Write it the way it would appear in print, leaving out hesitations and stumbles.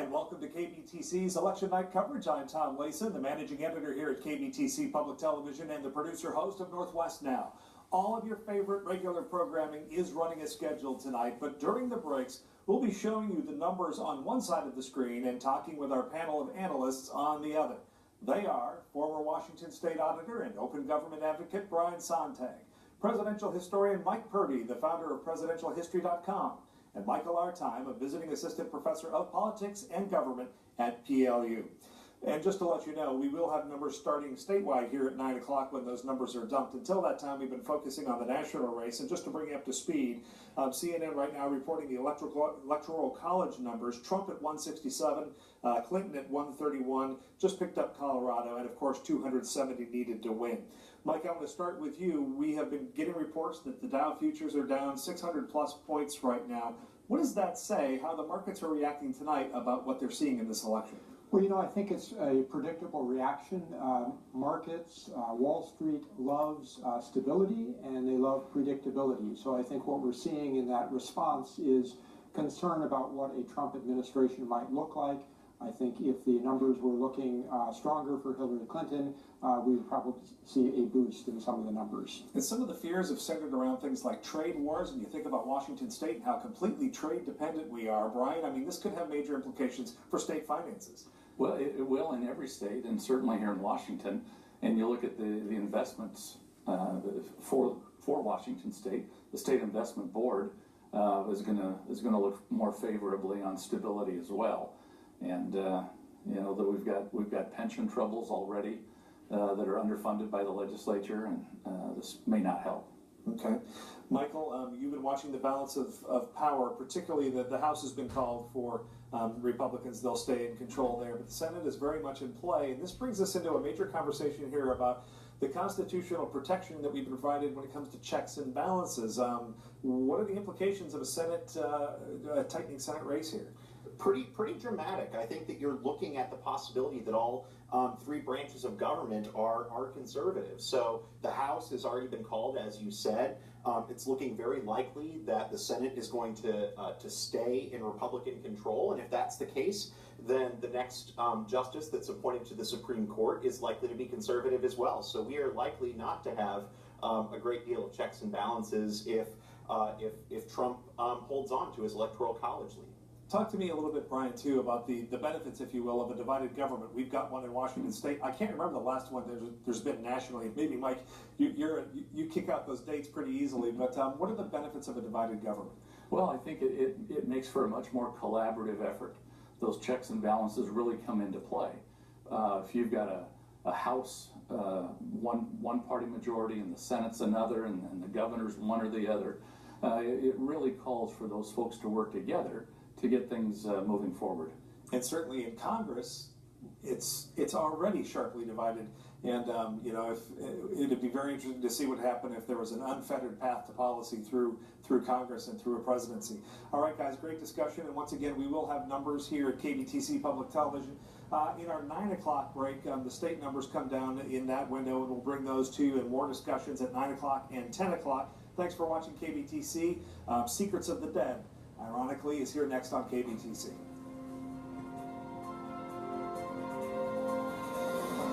and welcome to KBTC's Election Night coverage. I'm Tom Layson, the managing editor here at KBTC Public Television and the producer-host of Northwest Now. All of your favorite regular programming is running as scheduled tonight, but during the breaks, we'll be showing you the numbers on one side of the screen and talking with our panel of analysts on the other. They are former Washington State Auditor and Open Government Advocate Brian Sontag, presidential historian Mike Purdy, the founder of PresidentialHistory.com, and Michael Artime, a visiting assistant professor of politics and government at PLU. And just to let you know, we will have numbers starting statewide here at 9 o'clock when those numbers are dumped. Until that time, we've been focusing on the national race. And just to bring you up to speed, CNN right now reporting the electoral college numbers. Trump at 167, Clinton at 131, just picked up Colorado, and of course 270 needed to win. Mike, I'm going to start with you. We have been getting reports that the Dow futures are down 600 plus points right now. What does that say, how the markets are reacting tonight about what they're seeing in this election? Well, I think it's a predictable reaction. Markets, Wall Street loves stability and they love predictability. So I think what we're seeing in that response is concern about what a Trump administration might look like. I think if the numbers were looking stronger for Hillary Clinton, we would probably see a boost in some of the numbers. And some of the fears have centered around things like trade wars, and you think about Washington State and how completely trade dependent we are. Brian, I mean, this could have major implications for state finances. Well, it will in every state, and certainly here in Washington. And you look at the investments for Washington State, the State Investment Board is going to look more favorably on stability as well. And you know that we've got pension troubles already that are underfunded by the legislature, and this may not help. Okay. Michael, you've been watching the balance of power, particularly that the House has been called for Republicans. They'll stay in control there, but the Senate is very much in play. And this brings us into a major conversation here about the constitutional protection that we've provided when it comes to checks and balances. What are the implications of a tightening Senate race here? Pretty dramatic. I think that you're looking at the possibility that all three branches of government are conservative. So the House has already been called, as you said. It's looking very likely that the Senate is going to stay in Republican control, and if that's the case, then the next justice that's appointed to the Supreme Court is likely to be conservative as well. So we are likely not to have a great deal of checks and balances if Trump holds on to his electoral college lead. Talk to me a little bit, Brian, too, about the benefits, if you will, of a divided government. We've got one in Washington State. I can't remember the last one there's been nationally. Maybe, Mike, you kick out those dates pretty easily, but what are the benefits of a divided government? Well, I think it makes for a much more collaborative effort. Those checks and balances really come into play. If you've got a House, one party majority, and the Senate's another, and the governor's one or the other, it really calls for those folks to work together to get things moving forward. And certainly in Congress, it's already sharply divided. And if it'd be very interesting to see what happened if there was an unfettered path to policy through Congress and through a presidency. All right, guys, great discussion. And once again, we will have numbers here at KBTC Public Television. In our 9 o'clock break, the state numbers come down in that window, and we'll bring those to you and more discussions at 9 o'clock and 10 o'clock. Thanks for watching KBTC. Secrets of the Dead, ironically, is here next on KBTC.